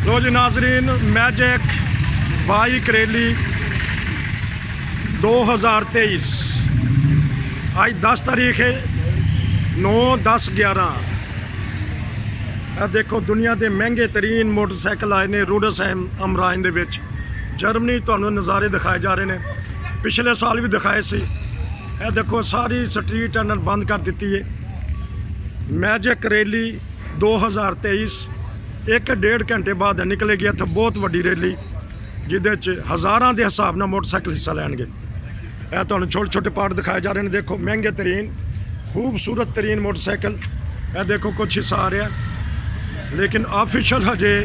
लो जी नाजरीन, magic bike rally 2023 आज 10 तारीख है 9/10/11। देखो दुनिया के महंगे तरीन मोटरसाइकिल आए ने रूडसहैम अमराइन दे विच। जर्मनी तुहानूं नज़ारे दिखाए जा रहे हैं, पिछले साल भी दिखाए सी। यह देखो सारी स्ट्रीट इन्होंने बंद कर दी है। मैजिक रैली 2023 1-1.5 घंटे बाद निकलेगी। इत्थे बहुत वड्डी रैली जिहदे हज़ारां के हिसाब नाल मोटरसाइकिल हिस्सा लैणगे। यह तुहानूं छोटे छोटे पार्ट दिखाए जा रहे हैं। देखो महंगे तरीन खूबसूरत तरीन मोटरसाइकिल। यह देखो कुछ हिस्सा आ रहा है, लेकिन ऑफिशियल हजे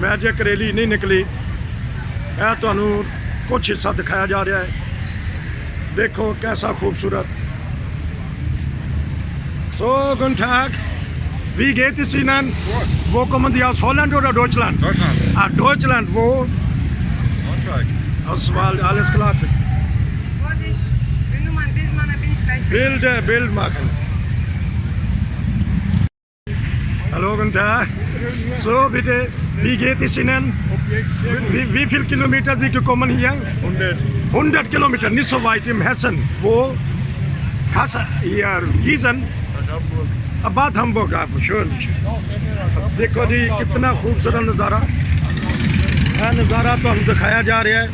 मैजिक रैली नहीं निकली। यह तुहानूं कुछ हिस्सा दिखाया जा रहा है। देखो कैसा खूबसूरत। So, guten Tag. Wie geht es Ihnen? Wo kommen Sie aus Holland oder Deutschland? Deutschland. Ah, Deutschland. Wo? Braunschweig. Aus Wal, alles klar. Vorsicht, wenn du mal ein Bild machst, dann bin ich gleich weg. Bild machen. Hallo, guten Tag. So, bitte, wie geht es Ihnen? Wie viele Kilometer Sie gekommen hier? 100. 100 Kilometer, nicht so weit, im Hessen. Wo? Kassel, hier, Gießen. Bad Hamburg आप schön। देखो जी कितना खूबसूरत नज़ारा। यह नज़ारा तो हम दिखाया जा रहा है।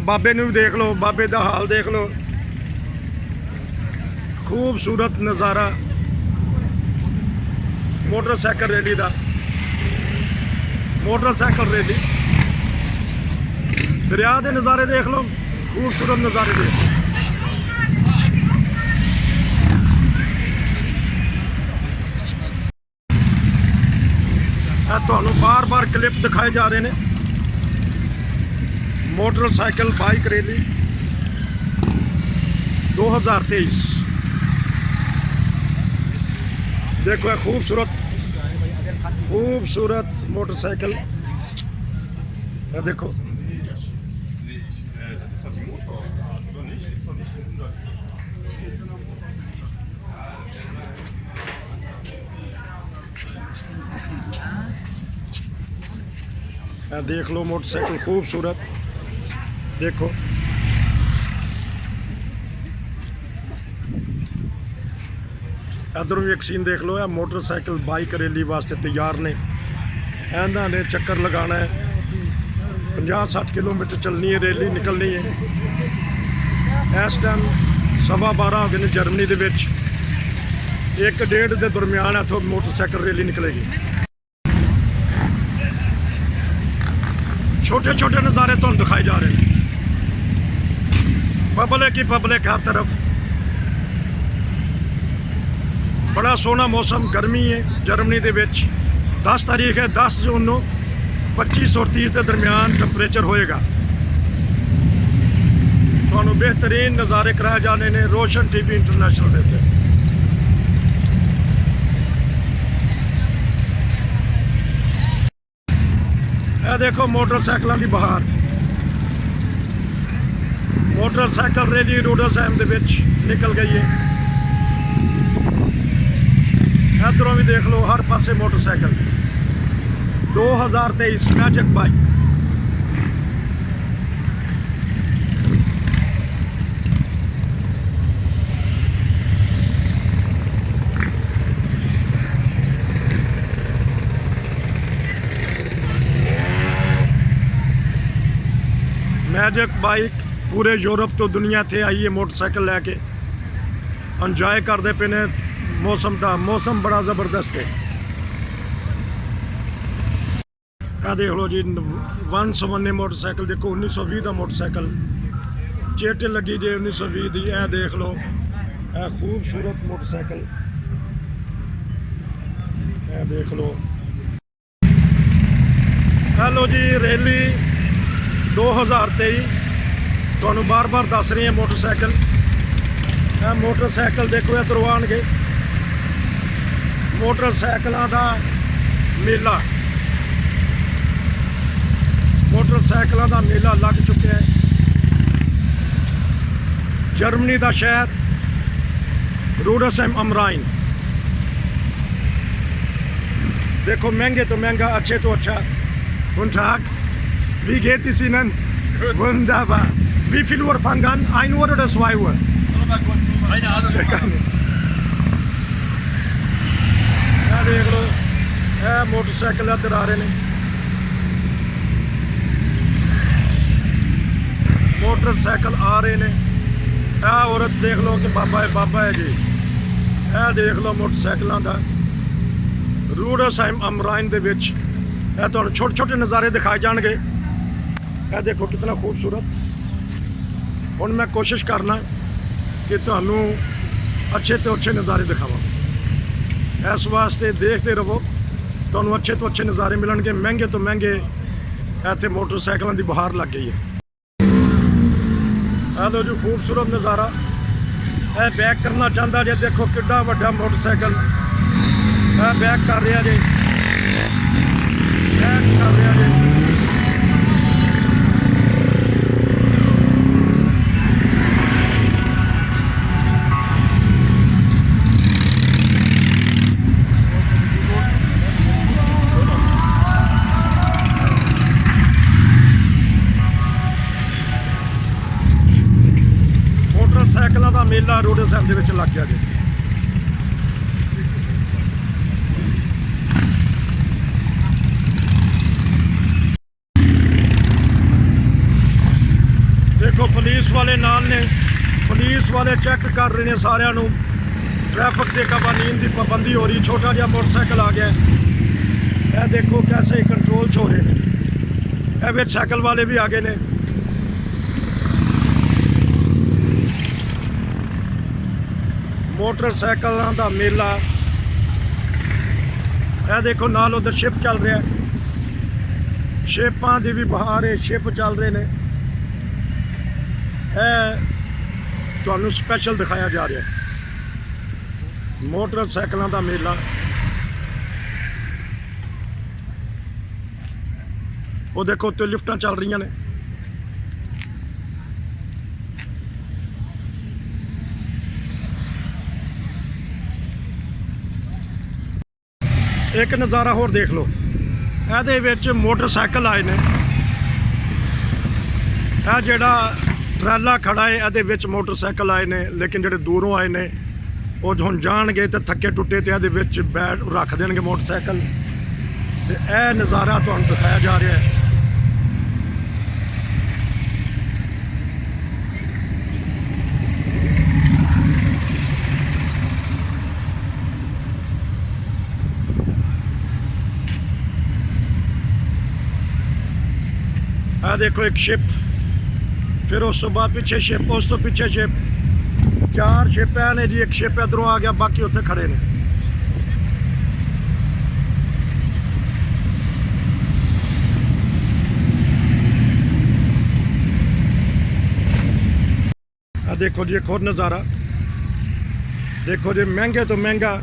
बाबे ने भी देख लो, बाबे का हाल देख लो। खूबसूरत नज़ारा मोटरसाइकिल रैली का। मोटरसाइकिल रैली दरिया के नज़ारे देख लो, खूबसूरत नज़ारे देख लो। ਤੁਹਾਨੂੰ बार क्लिप दिखाए जा रहे हैं। Motorcycle bike rally 2023। देखो खूबसूरत खूबसूरत मोटरसाइकिल। देखो देख लो मोटरसाइकिल खूबसूरत। देखो इधरों भी एक सीन देख लो। मोटरसाइकिल बाइक रैली वास्ते तैयार ने। इन्होंने चक्कर लगाना है, 50-60 किलोमीटर चलनी है, रैली निकलनी है। इस टाइम 12:15 हो गए ने जर्मनी के विच। 1-1.5 के दरम्यान इतों मोटरसाइकिल रैली निकलेगी। छोटे छोटे नज़ारे तो दिखाए जा रहे हैं। पब्लिक ही पब्लिक हर तरफ। बड़ा सोहना मौसम, गर्मी है जर्मनी के विच। 10 तारीख है, 10 जून को 25 और 30 के दरम्यान टैंपरेचर होएगा। तो बेहतरीन नज़ारे कराए जाने ने रोशन टीवी इंटरनेशनल देते। देखो मोटरसाइकिलों की बहार। मोटरसाइकिल रैली रूडसहैम दे विच निकल गई है। इधरों भी देख लो, हर पासे motorcycle. 2023 magic bike. Magic bike पूरे यूरोप तो दुनिया थे आई है मोटरसाइकिल लैके। इंजॉय करते पे ने मौसम का। मौसम बड़ा ज़बरदस्त है। देख लो जी 151 मोटरसाइकिल। देखो 1920 का मोटरसाइकिल चेटे लगी जे 1920 की। यह देख लो, यह खूबसूरत मोटरसाइकिल। यह देख लो। हेलो जी रैली 2023 तो बार दस रही है मोटरसाइकिल। मोटरसाइकिल देखो इधरों आएंगे। मोटरसाइकिलों का मेला, मोटरसाइकिलों का मेला लग चुका है। जर्मनी का शहर रूडसहैम अमराइन। ਦੇਖੋ ਮਹਿੰਗੇ ਤੋਂ ਮਹਿੰਗਾ, ਅੱਛੇ ਤੋਂ ਅੱਛਾ। Guten Tag. Wie geht es Ihnen? Gut. Wunderbar. Wie viel Uhr fangen an? 1 Uhr oder 2 Uhr? Keine Ahnung. ਇਹ ਦੇਖ ਲਓ, ਇਹ ਮੋਟਰਸਾਈਕਲ ਇੱਧਰ ਆ ਰਹੇ ਨੇ। ਮੋਟਰਸਾਈਕਲ ਆ ਰਹੇ ਨੇ। ਇਹ ਔਰਤ ਦੇਖ ਲਓ ਕਿ ਬਾਬਾ ਹੈ ਜੀ। ਇਹ ਦੇਖ ਲਓ ਮੋਟਰਸਾਈਕਲਾਂ ਦਾ ਰੂਡਰਸਾਈਮ ਅਮਰਾਈਨ ਦੇ ਵਿੱਚ ਇਹ ਤੁਹਾਨੂੰ ਛੋਟੇ ਛੋਟੇ ਨਜ਼ਾਰੇ ਦਿਖਾਏ ਜਾਣਗੇ। ਇਹ ਦੇਖੋ ਕਿੰਨਾ ਖੂਬਸੂਰਤ। ਹੁਣ ਮੈਂ ਕੋਸ਼ਿਸ਼ ਕਰਨਾ ਕਿ ਤੁਹਾਨੂੰ ਅੱਛੇ ਤੋਂ ਅੱਛੇ ਨਜ਼ਾਰੇ ਦਿਖਾਵਾਂ। ਇਸ ਵਾਸਤੇ ਦੇਖਦੇ ਰਹੋ, ਤੁਹਾਨੂੰ ਅੱਛੇ ਤੋਂ ਅੱਛੇ ਨਜ਼ਾਰੇ ਮਿਲਣਗੇ। ਮਹਿੰਗੇ ਤੋਂ ਮਹਿੰਗੇ ਇੱਥੇ ਮੋਟਰਸਾਈਕਲਾਂ ਦੀ ਬਹਾਰ ਲੱਗ ਗਈ ਹੈ। ਇਹ ਲੋ ਜੀ ਖੂਬਸੂਰਤ ਨਜ਼ਾਰਾ। ਇਹ ਬੈਕ ਕਰਨਾ ਚਾਹੁੰਦਾ ਜੇ, ਦੇਖੋ ਕਿੱਡਾ ਵੱਡਾ ਮੋਟਰਸਾਈਕਲ ਇਹ ਬੈਕ ਕਰ ਰਿਹਾ ਜੇ, ਬੈਕ ਕਰ ਰਿਹਾ ਜੇ। ਮੋਟਰਸਾਈਕਲਾਂ ਦਾ ਮੇਲਾ ਰੋਡਸਾਈਮ ਦੇ ਵਿੱਚ ਲੱਗ ਗਿਆ ਜੀ। ਦੇਖੋ ਪੁਲਿਸ ਵਾਲੇ ਨਾਲ ਨੇ, ਪੁਲਿਸ ਵਾਲੇ ਚੈੱਕ ਕਰ ਰਹੇ ਨੇ ਸਾਰਿਆਂ ਨੂੰ। ਟ੍ਰੈਫਿਕ ਦੇ ਕਾਨੂੰਨ ਦੀ ਪਾਬੰਦੀ ਹੋ ਰਹੀ। ਛੋਟਾ ਜਿਹਾ ਮੋਟਰਸਾਈਕਲ ਆ ਗਿਆ। ਇਹ ਦੇਖੋ ਕੈਸੇ ਕੰਟਰੋਲ 'ਚ ਹੋ ਰਹੇ ਨੇ। ਇਹ ਵਿੱਚ ਸਾਈਕਲ ਵਾਲੇ ਵੀ ਆ ਗਏ ਨੇ। ਮੋਟਰਸਾਈਕਲਾਂ ਦਾ ਮੇਲਾ। ਇਹ ਦੇਖੋ ਨਾਲ ਉਧਰ ਸ਼ਿਪ ਚੱਲ ਰਿਹਾ। ਸ਼ਿਪਾਂ ਦੀ ਵੀ ਬਹਾਰ ਹੈ, ਸ਼ਿਪ ਚੱਲ ਰਹੇ ਨੇ। ਇਹ ਤੁਹਾਨੂੰ ਸਪੈਸ਼ਲ ਦਿਖਾਇਆ ਜਾ ਰਿਹਾ ਮੋਟਰਸਾਈਕਲਾਂ ਦਾ ਮੇਲਾ। ਉਹ ਦੇਖੋ ਉੱਤੇ ਲਿਫਟਾਂ ਚੱਲ ਰਹੀਆਂ ਨੇ। ਇੱਕ ਨਜ਼ਾਰਾ ਹੋਰ ਦੇਖ ਲਓ। ਇਹਦੇ ਵਿੱਚ ਮੋਟਰਸਾਈਕਲ ਆਏ ਨੇ। ਇਹ ਜਿਹੜਾ ਟਰਾਲਾ ਖੜਾ ਹੈ ਇਹਦੇ ਵਿੱਚ ਮੋਟਰਸਾਈਕਲ ਆਏ ਨੇ, ਲੇਕਿਨ ਜਿਹੜੇ ਦੂਰੋਂ ਆਏ ਨੇ ਉਹ ਹੁਣ ਜਾਣਗੇ ਤੇ ਥੱਕੇ ਟੁੱਟੇ ਤੇ ਇਹਦੇ ਵਿੱਚ ਬੈਠ ਰੱਖ ਦੇਣਗੇ ਮੋਟਰਸਾਈਕਲ। ਤੇ ਇਹ ਨਜ਼ਾਰਾ ਤੁਹਾਨੂੰ ਦਿਖਾਇਆ ਜਾ ਰਿਹਾ ਹੈ। ਆ ਦੇਖੋ ਇੱਕ ਸ਼ਿਪ, ਫਿਰ ਉਸ ਤੋਂ ਬਾਅਦ ਪਿੱਛੇ ਸ਼ਿਪ, ਉਸ ਤੋਂ ਪਿੱਛੇ ਸ਼ਿਪ। 4 ਸ਼ਿਪ ਨੇ ਜੀ। ਇੱਕ ਸ਼ਿਪ ਇੱਧਰੋਂ ਆ ਗਿਆ, ਬਾਕੀ ਉੱਥੇ ਖੜੇ ਨੇ। ਆ ਦੇਖੋ ਜੀ ਇੱਕ ਹੋਰ ਨਜ਼ਾਰਾ। ਦੇਖੋ ਜੀ ਮਹਿੰਗੇ ਤੋਂ ਮਹਿੰਗਾ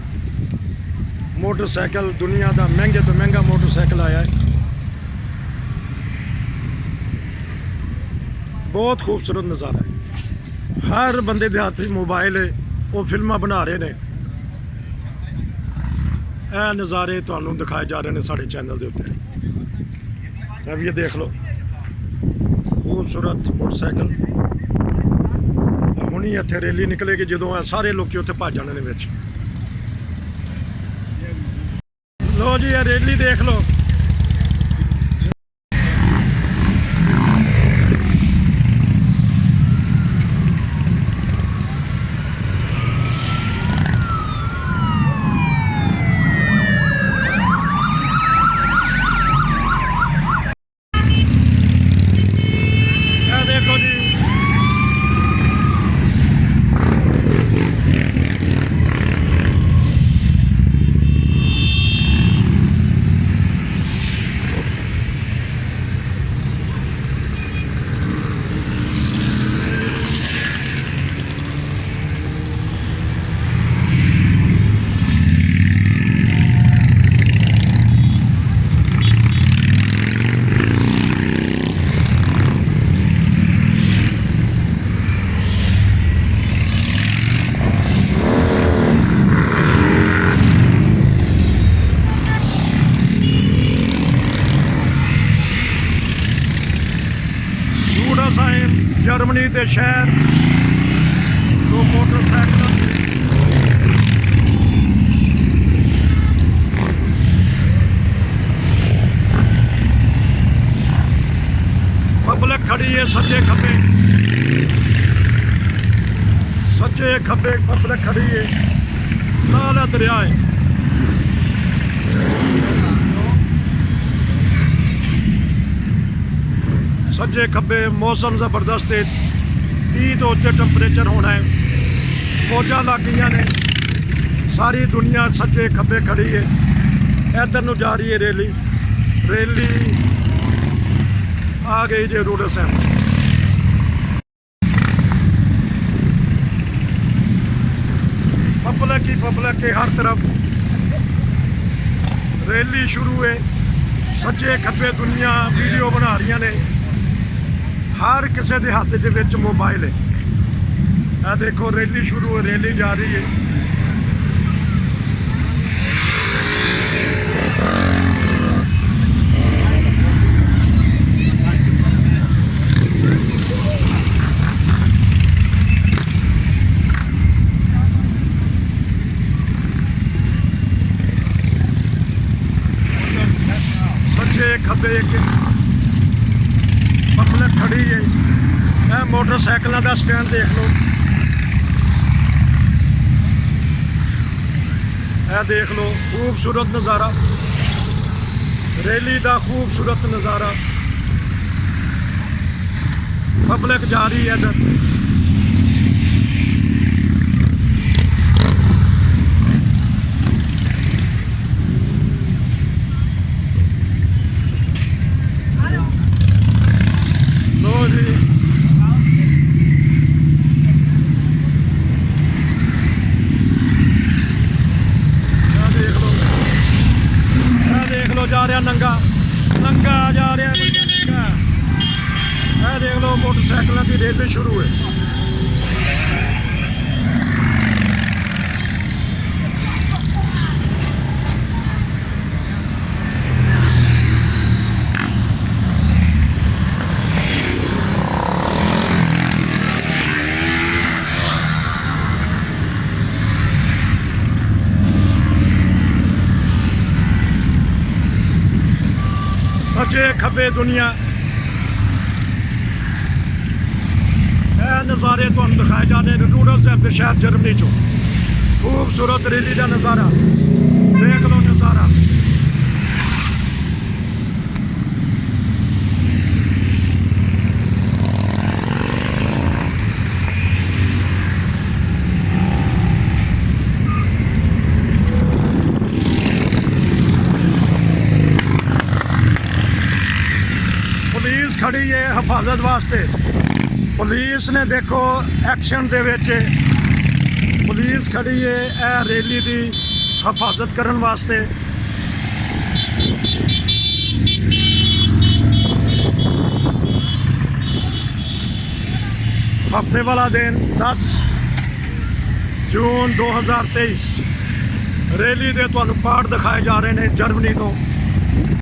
ਮੋਟਰਸਾਈਕਲ, ਦੁਨੀਆ ਦਾ ਮਹਿੰਗੇ ਤੋਂ ਮਹਿੰਗਾ ਮੋਟਰਸਾਈਕਲ ਆਇਆ ਹੈ। ਬਹੁਤ ਖੂਬਸੂਰਤ ਨਜ਼ਾਰਾ ਹੈ। ਹਰ ਬੰਦੇ ਦੇ ਹੱਥ 'ਚ ਮੋਬਾਈਲ ਹੈ, ਉਹ ਫਿਲਮਾਂ ਬਣਾ ਰਹੇ ਨੇ। ਇਹ ਨਜ਼ਾਰੇ ਤੁਹਾਨੂੰ ਦਿਖਾਏ ਜਾ ਰਹੇ ਨੇ ਸਾਡੇ ਚੈਨਲ ਦੇ ਉੱਤੇ। ਇਹ ਵੀ ਦੇਖ ਲਓ ਖੂਬਸੂਰਤ ਮੋਟਰਸਾਈਕਲ। ਹੁਣੀ ਇੱਥੇ ਰੈਲੀ ਨਿਕਲੇਗੀ, ਜਦੋਂ ਇਹ ਸਾਰੇ ਲੋਕੀ ਉੱਥੇ ਭੱਜ ਜਾਣੇ ਨੇ ਵਿੱਚ। ਲੋ ਜੀ ਇਹ ਰੈਲੀ ਦੇਖ ਲਓ। ਦੇਖੋ ਜੀ ਜਰਮਨੀ ਦੇ ਸ਼ਹਿਰ ਤੋਂ ਮੋਟਰਸਾਈਕਲ ਪਬਲਿਕ ਖੜੀ ਹੈ ਸੱਜੇ ਖੱਬੇ ਪਬਲਿਕ ਖੜੀ ਹੈ। ਨਾਲ ਹੈ ਦਰਿਆ ਹੈ। ਸੱਜੇ ਖੱਬੇ ਮੌਸਮ ਜ਼ਬਰਦਸਤ ਹੈ। 30 ਤੋਂ ਉੱਤੇ ਟੈਂਪਰੇਚਰ ਹੋਣਾ ਹੈ। ਫੌਜਾਂ ਲੱਗ ਗਈਆਂ ਨੇ। ਸਾਰੀ ਦੁਨੀਆ ਸੱਜੇ ਖੱਬੇ ਖੜੀ ਹੈ। ਇੱਧਰ ਨੂੰ ਜਾ ਰਹੀ ਹੈ ਰੈਲੀ ਆ ਗਈ ਜੇ ਰੂੜਾ ਸਾਹਿਬ। पब्लिक के हर तरफ रैली शुरू है। सज्जे खब्बे दुनिया वीडियो बना रही ने। हर किसी के हाथ दे विच मोबाइल है। आ देखो रैली शुरू है, रैली जा रही है। खब्बे एक पब्लिक खड़ी है। यह मोटरसाइकिलों का स्टैंड देख लो। यह देख लो खूबसूरत नज़ारा, रैली का खूबसूरत नज़ारा। पब्लिक जा रही है इधर। जा रहा नंगा जा रहा नंगा। यह देख लो मोटरसाइकिलों की रैली शुरू है। सज्जे खब्बे दुनिया नज़ारे तो दिखाए जाने रूडल साहब के शहर जर्मनी चो। खूबसूरत रैली का नज़ारा देख लो। नज़ारा खड़ी है हिफाजत वास्ते। पुलिस ने देखो एक्शन दे विच पुलिस खड़ी है यह रैली की हिफाजत करने वास्ते। हफ्ते वाला दिन 10 जून 2023 रैली के तुहानू पार्ट दिखाए जा रहे हैं जर्मनी तो।